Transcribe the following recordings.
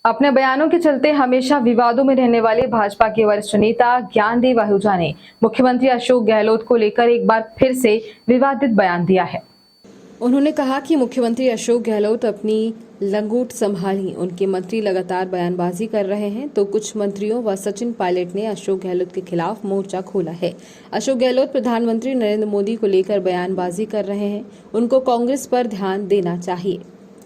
अपने बयानों के चलते हमेशा विवादों में रहने वाले भाजपा के वरिष्ठ नेता ज्ञानदेव आहूजा ने मुख्यमंत्री अशोक गहलोत को लेकर एक बार फिर से विवादित बयान दिया है। उन्होंने कहा कि मुख्यमंत्री अशोक गहलोत अपनी लंगोट संभाली, उनके मंत्री लगातार बयानबाजी कर रहे हैं तो कुछ मंत्रियों व सचिन पायलट ने अशोक गहलोत के खिलाफ मोर्चा खोला है। अशोक गहलोत प्रधानमंत्री नरेंद्र मोदी को लेकर बयानबाजी कर रहे हैं, उनको कांग्रेस पर ध्यान देना चाहिए।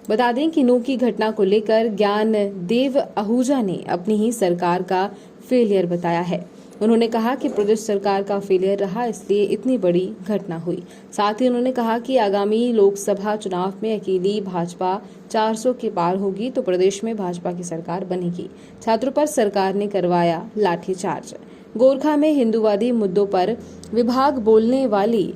बता दें कि नू की घटना को लेकर ज्ञानदेव आहूजा ने अपनी ही सरकार का फेलियर बताया है। उन्होंने कहा कि प्रदेश सरकार का फेलियर रहा, इसलिए इतनी बड़ी घटना हुई। साथ ही उन्होंने कहा कि आगामी लोकसभा चुनाव में अकेली भाजपा 400 के पार होगी तो प्रदेश में भाजपा की सरकार बनेगी। छात्रों पर सरकार ने करवाया लाठीचार्ज। गोरखा में हिंदूवादी मुद्दों पर विभाग बोलने वाली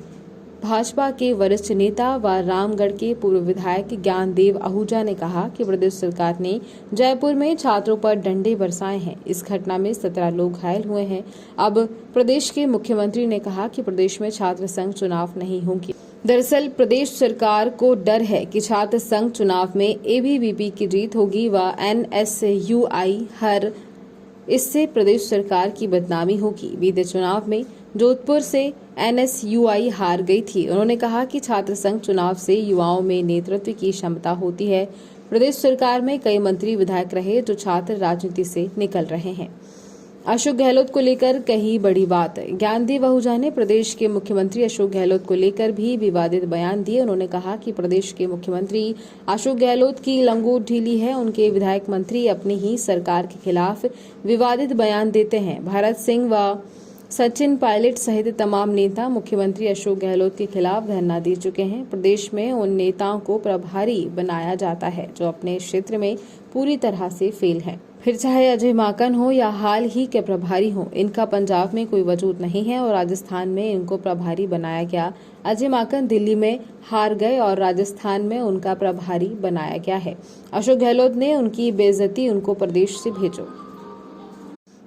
भाजपा के वरिष्ठ नेता व रामगढ़ के पूर्व विधायक ज्ञानदेव आहूजा ने कहा कि प्रदेश सरकार ने जयपुर में छात्रों पर डंडे बरसाए हैं। इस घटना में 17 लोग घायल हुए हैं। अब प्रदेश के मुख्यमंत्री ने कहा कि प्रदेश में छात्र संघ चुनाव नहीं होंगे। दरअसल प्रदेश सरकार को डर है कि छात्र संघ चुनाव में एबीवीपी की जीत होगी व एनएसयूआई हर, इससे प्रदेश सरकार की बदनामी होगी। बीते चुनाव में जोधपुर से एनएसयूआई हार गई थी। उन्होंने कहा कि छात्र संघ चुनाव से युवाओं में नेतृत्व की क्षमता होती है। प्रदेश सरकार में कई मंत्री विधायक रहे जो छात्र राजनीति से निकल रहे हैं। अशोक गहलोत को लेकर कही बड़ी बात। ज्ञानदेव आहूजा ने प्रदेश के मुख्यमंत्री अशोक गहलोत को लेकर भी विवादित बयान दिए। उन्होंने कहा कि प्रदेश के मुख्यमंत्री अशोक गहलोत की लंगोट ढीली है। उनके विधायक मंत्री अपनी ही सरकार के खिलाफ विवादित बयान देते हैं। भरत सिंह व सचिन पायलट सहित तमाम नेता मुख्यमंत्री अशोक गहलोत के खिलाफ धरना दे चुके हैं। प्रदेश में उन नेताओं को प्रभारी बनाया जाता है जो अपने क्षेत्र में पूरी तरह से फेल है। फिर चाहे अजय माकन हो या हाल ही के प्रभारी हो, इनका पंजाब में कोई वजूद नहीं है और राजस्थान में इनको प्रभारी बनाया गया। अजय माकन दिल्ली में हार गए और राजस्थान में उनका प्रभारी बनाया गया है। अशोक गहलोत ने उनकी बेइज्जती, उनको प्रदेश से भेजो।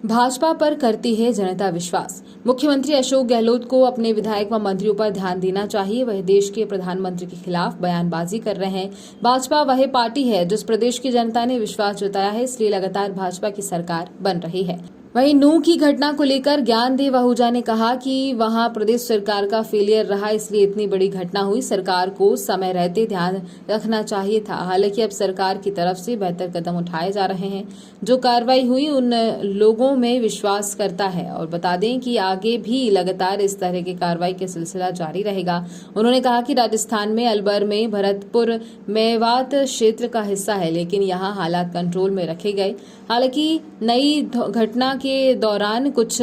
भाजपा पर करती है जनता विश्वास। मुख्यमंत्री अशोक गहलोत को अपने विधायक व मंत्रियों पर ध्यान देना चाहिए। वह देश के प्रधानमंत्री के खिलाफ बयानबाजी कर रहे हैं। भाजपा वह पार्टी है जिस प्रदेश की जनता ने विश्वास जताया है, इसलिए लगातार भाजपा की सरकार बन रही है। वहीं नू की घटना को लेकर ज्ञानदेव आहूजा ने कहा कि वहां प्रदेश सरकार का फेलियर रहा, इसलिए इतनी बड़ी घटना हुई। सरकार को समय रहते ध्यान रखना चाहिए था। हालांकि अब सरकार की तरफ से बेहतर कदम उठाए जा रहे हैं। जो कार्रवाई हुई उन लोगों में विश्वास करता है और बता दें कि आगे भी लगातार इस तरह की कार्रवाई का सिलसिला जारी रहेगा। उन्होंने कहा कि राजस्थान में अलवर में भरतपुर मेवात क्षेत्र का हिस्सा है, लेकिन यहाँ हालात कंट्रोल में रखे गए। हालांकि नई घटना के दौरान कुछ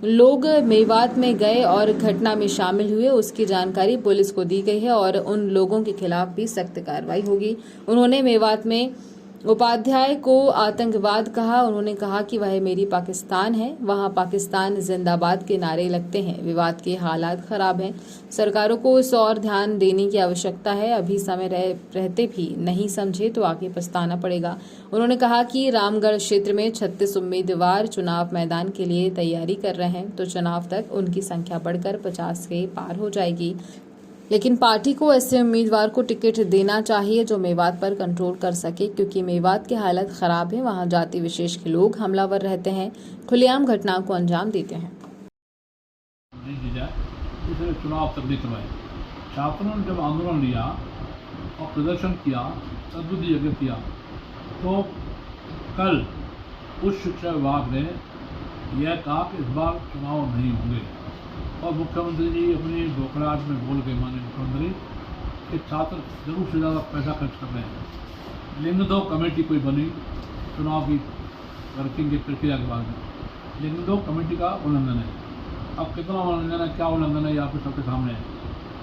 लोग मेवात में गए और घटना में शामिल हुए, उसकी जानकारी पुलिस को दी गई है और उन लोगों के खिलाफ भी सख्त कार्रवाई होगी। उन्होंने मेवात में उपाध्याय को आतंकवाद कहा। उन्होंने कहा कि वह मेरी पाकिस्तान है, वहां पाकिस्तान जिंदाबाद के नारे लगते हैं। विवाद के हालात खराब हैं, सरकारों को इस और ध्यान देने की आवश्यकता है। अभी समय रहते भी नहीं समझे तो आगे पछताना पड़ेगा। उन्होंने कहा कि रामगढ़ क्षेत्र में 36 उम्मीदवार चुनाव मैदान के लिए तैयारी कर रहे हैं, तो चुनाव तक उनकी संख्या बढ़कर 50 के पार हो जाएगी। लेकिन पार्टी को ऐसे उम्मीदवार को टिकट देना चाहिए जो मेवात पर कंट्रोल कर सके, क्योंकि मेवात की हालत खराब है। वहां जाति विशेष के लोग हमलावर रहते हैं, खुलेआम घटनाओं को अंजाम देते हैं। चुनाव तक नहीं करवाए। छात्रों ने जब आंदोलन लिया और प्रदर्शन किया, सद्बुद्धि यज्ञ किया, तो कल उच्च शिक्षा विभाग ने यह कहा कि इस बार चुनाव नहीं होंगे और मुख्यमंत्री जी अपनी बोखलाहट में बोल गए, माननीय मुख्यमंत्री, कि छात्र जरूर से ज़्यादा पैसा खर्च कर रहे हैं। लिंग दो कमेटी कोई बनी चुनाव की वर्किंग की प्रक्रिया के बाद में, लिंग दो कमेटी का उल्लंघन है। अब कितना उल्लंघन है, क्या उल्लंघन है, या फिर सबके सामने है।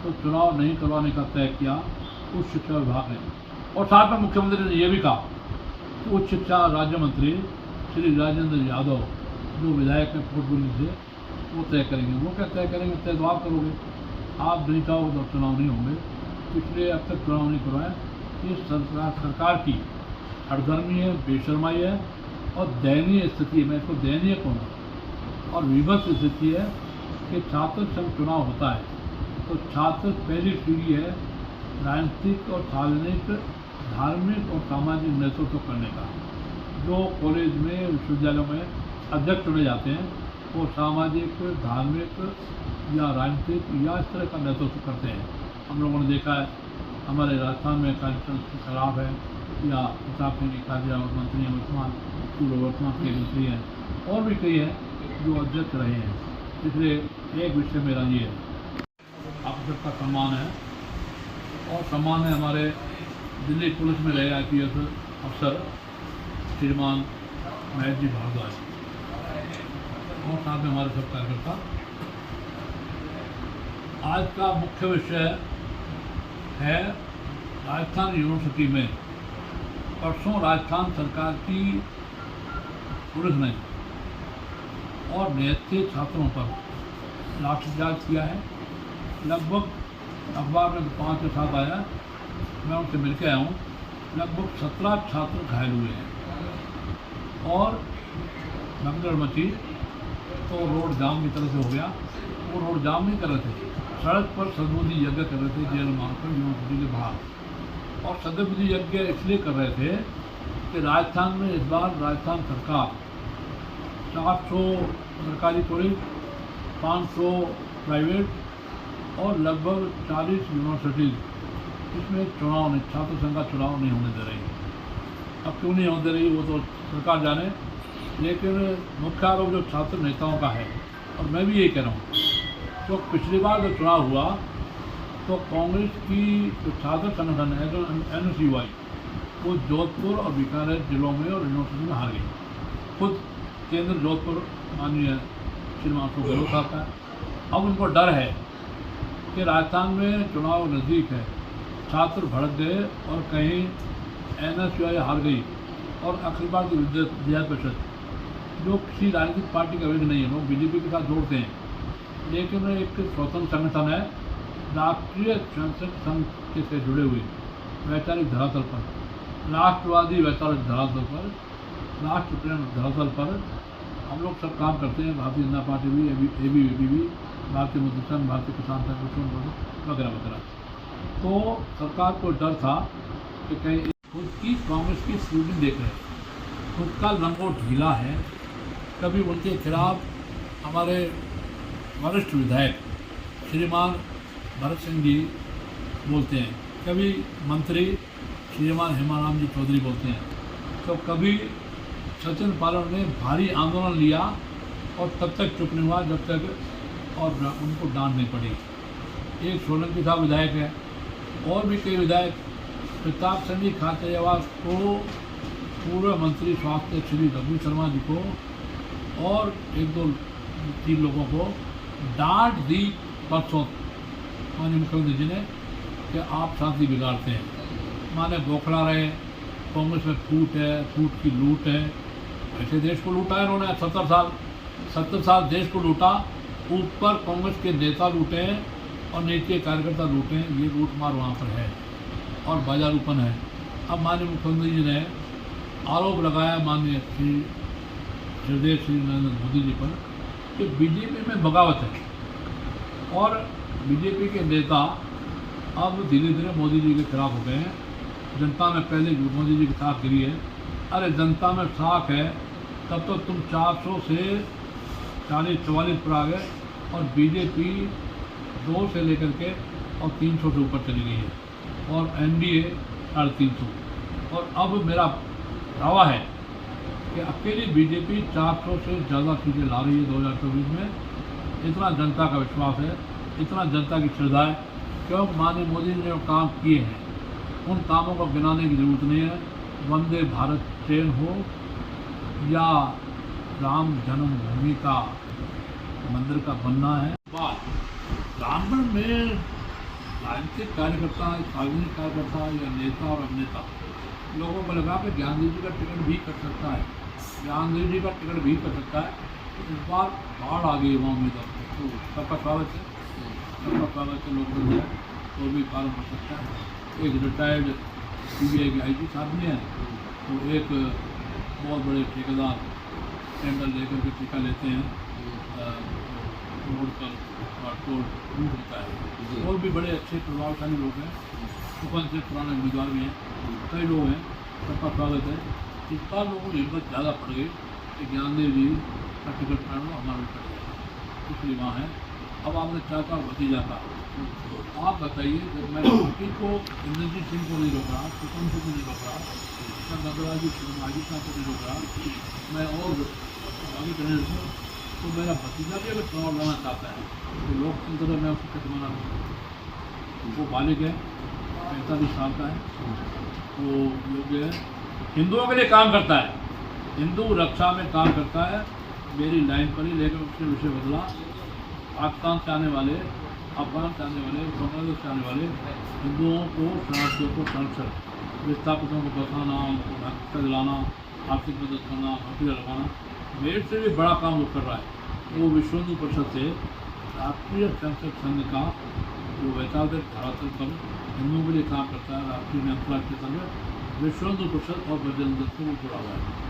तो चुनाव नहीं करवाने का तय किया उच्च शिक्षा विभाग ने और साथ में मुख्यमंत्री ने यह भी कहा कि उच्च शिक्षा राज्य मंत्री श्री राजेंद्र यादव जो विधायक हैं फुटबॉल से, वो तय करेंगे। वो क्या तय करेंगे, तय तो आप करोगे। आप नहीं चाहोगे तो चुनाव नहीं होंगे, इसलिए अब तक चुनाव नहीं करवाए। ये सरकार की हड़गर्मी है, बेशर्माई है और दयनीय स्थिति है। मैं इसको दयनीय कहूँगा और विभत्स स्थिति है कि छात्र संघ चुनाव होता है तो छात्र पहली सीढ़ी है राजनीतिक और सार्वजनिक, धार्मिक और सामाजिक नेतृत्व करने का। जो कॉलेज में विश्वविद्यालयों में अध्यक्ष चुने जाते हैं वो सामाजिक, धार्मिक या राजनीतिक या इस तरह का नेतृत्व करते हैं। हम लोगों ने देखा है हमारे राजस्थान में कार्यक्रम खराब है या प्रताप सिंह काजिया मंत्री हैं, वर्तमान पूर्व वर्तमान के मंत्री हैं, और भी कई हैं जो अध्यक्ष रहे हैं। इसलिए एक विषय मेरा ये है, आप सबका सम्मान है और सम्मान है हमारे दिल्ली पुलिस में रहे IPS अफसर श्रीमान महेश जी भारद्वाज और साथ में हमारे सब कार्यकर्ता। आज का मुख्य विषय है राजस्थान यूनिवर्सिटी में परसों राजस्थान सरकार की पुलिस ने और निहत्थे छात्रों पर लाठीचार्ज किया है। लगभग अखबार में 5 या 7 आया, मैं उनसे मिल के आया हूँ, लगभग 17 छात्र घायल हुए हैं और भगदड़ मची तो रोड जाम की तरह से हो गया। वो रोड जाम नहीं कर रहे थे, सड़क पर सद्बुद्धि यज्ञ कर रहे थे जेल मानकर यूनिवर्सिटी के बाहर। और सद्बुद्धि यज्ञ इसलिए कर रहे थे कि राजस्थान में इस बार राजस्थान सरकार 400 सरकारी कॉलेज, 500 प्राइवेट और लगभग 40 यूनिवर्सिटीज़ इसमें चुनाव नहीं, छात्र संघ का चुनाव नहीं होने दे रही। अब क्यों नहीं होने दे रही वो तो सरकार जाने, लेकिन मुख्य आरोप जो छात्र नेताओं का है और मैं भी यही कह रहा हूँ। तो पिछली बार जब चुनाव हुआ तो कांग्रेस की जो छात्र संगठन है जो NSUI वो जोधपुर और बीकानेर जिलों में और यूनिवर्सिटी में हार गई। खुद केंद्र जोधपुर माननीय श्रीमान अशोक गहलोत साहब का। अब उनको डर है कि राजस्थान में चुनाव नज़दीक है, छात्र भड़क गए और कहीं NSUI हार गई और अखिल भारतीय विद्यार्थी परिषद जो किसी राजनीतिक पार्टी का विघ्न नहीं है, लोग BJP के साथ जोड़ते हैं, लेकिन एक स्वतंत्र संगठन है, राष्ट्रीय स्वयंसेवक संघ के से जुड़े हुए वैचारिक धरातल पर, राष्ट्रवादी वैचारिक धरातल पर, राष्ट्रप्रेम धरातल पर हम लोग सब काम करते हैं। भारतीय जनता पार्टी भी, ABVP भी, भारतीय मजदूर संघ, भारतीय किसान संघ वगैरह वगैरह। तो सरकार को डर था कि कहीं खुद की कांग्रेस की स्क्रूटनी देख रहे हैं, खुद का लंगोट ढीला है। कभी उनके खिलाफ हमारे वरिष्ठ विधायक श्रीमान भरत सिंह जी बोलते हैं, कभी मंत्री श्रीमान हेमाराम जी चौधरी बोलते हैं, तो कभी सचिन पायलट ने भारी आंदोलन लिया और तब तक चुप नहीं हुआ जब तक और उनको डांट नहीं पड़ी। एक सोलंकी साहब विधायक है और भी कई विधायक, प्रताप सिंह जी खाचरियावास को, पूर्व मंत्री स्वास्थ्य श्री रघु शर्मा जी को और 1-2-3 लोगों को डांट दी परसों माननीय मुख्यमंत्री जी ने कि आप शांति बिगाड़ते हैं। माने बौखला रहे, कांग्रेस में फूट है, फूट की लूट है। ऐसे देश को लूटा है इन्होंने 70 साल देश को लूटा, ऊपर कांग्रेस के नेता लूटे हैं और नीचे कार्यकर्ता लूटे हैं। ये लूटमार वहाँ पर है और बाजारूपन है। अब माननीय मुख्यमंत्री जी ने आरोप लगाया माननीय श्री नरेंद्र मोदी जी पर कि BJP में बगावत है और BJP के नेता अब धीरे धीरे मोदी जी के खिलाफ हो गए हैं। जनता में पहले मोदी जी के साथ गिरी है। अरे जनता में साख है तब तो तुम 400 से 40-44 पर आ गए और BJP 2 से लेकर के और 300 से ऊपर चली गई है और NDA 350। और अब मेरा दावा है कि अकेली BJP 400 से ज़्यादा सीटें ला रही है 2024 में। इतना जनता का विश्वास है, इतना जनता की श्रद्धा है, क्योंकि माननीय मोदी ने जो काम किए हैं उन कामों को गिनाने की जरूरत नहीं है। वंदे भारत ट्रेन हो या राम जन्मभूमि का मंदिर का बनना है। बात रामगढ़ में राजनीतिक कार्यकर्ता, सार्वजनिक कार्यकर्ता या नेता और अभिनेता लोगों को लगा कि ज्ञानदेव जी का टिकट भी कर सकता है, ज्ञानदेव जी का टिकट भी कर सकता है। तो इस बार बाढ़ आ गई वहाँ उम्मीदवार, तो सबका स्वागत है, सबका स्वागत है। लोग जो है तो भी फार्म कर सकता है। एक रिटायर्ड CBI के IG साहब भी हैं, तो एक बहुत बड़े ठेकेदार टेंडर लेकर के टीका लेते हैं, रोड पर टोल टूट होता है। और भी बड़े अच्छे प्रभावशाली लोग हैं, सुपन से पुराने उम्मीदवार भी हैं, कई लोग हैं, सबका स्वागत है। इस बार लोगों को हिम्मत ज़्यादा पड़ गई कि ज्ञानदेव जी का टिकट फाड़ लो, हमारा भी कट गया, इसलिए वहाँ है। अब आपने चाचा भतीजा का, तो आप बताइए, जब मैं बाकी को इंद्रजीत सिंह को नहीं रोक रहा, सुकम को नहीं रोक रहा, मैं नगराज शर्माजी का को नहीं रोक रहा, मैं और आगे करने रखूँ, तो मेरा भतीजा भी अगर चुनाव लड़ना चाहता है तो लोकतंत्र में मैं उसको कैसे मना करूँ? वो बालिग है, 45 साल का है, वो योग्य है, हिंदुओं के लिए काम करता है, हिंदू रक्षा में काम करता है, मेरी लाइन पर ही, लेकिन उसने विषय बदला। पाकिस्तान से आने वाले, अफगान से आने वाले, बांग्लादेश से आने वाले हिंदुओं को, शरणार्थियों को संरक्षण, विस्थापितों को बसाना, उनको भक्ति दिलाना, आर्थिक मदद करना, नौकरी लगाना, मेरे से भी बड़ा काम वो कर रहा है। वो विश्व हिंदू परिषद से राष्ट्रीय स्वयंसेवक संघ का जो वैचारिक धरातल पर हिंदुओं के लिए काम करता है, राष्ट्रीय में अंतर्राष्ट्रीय संघ, विश्व हिंदू परिषद और बजरंग दल से वो जुड़ा हुआ है।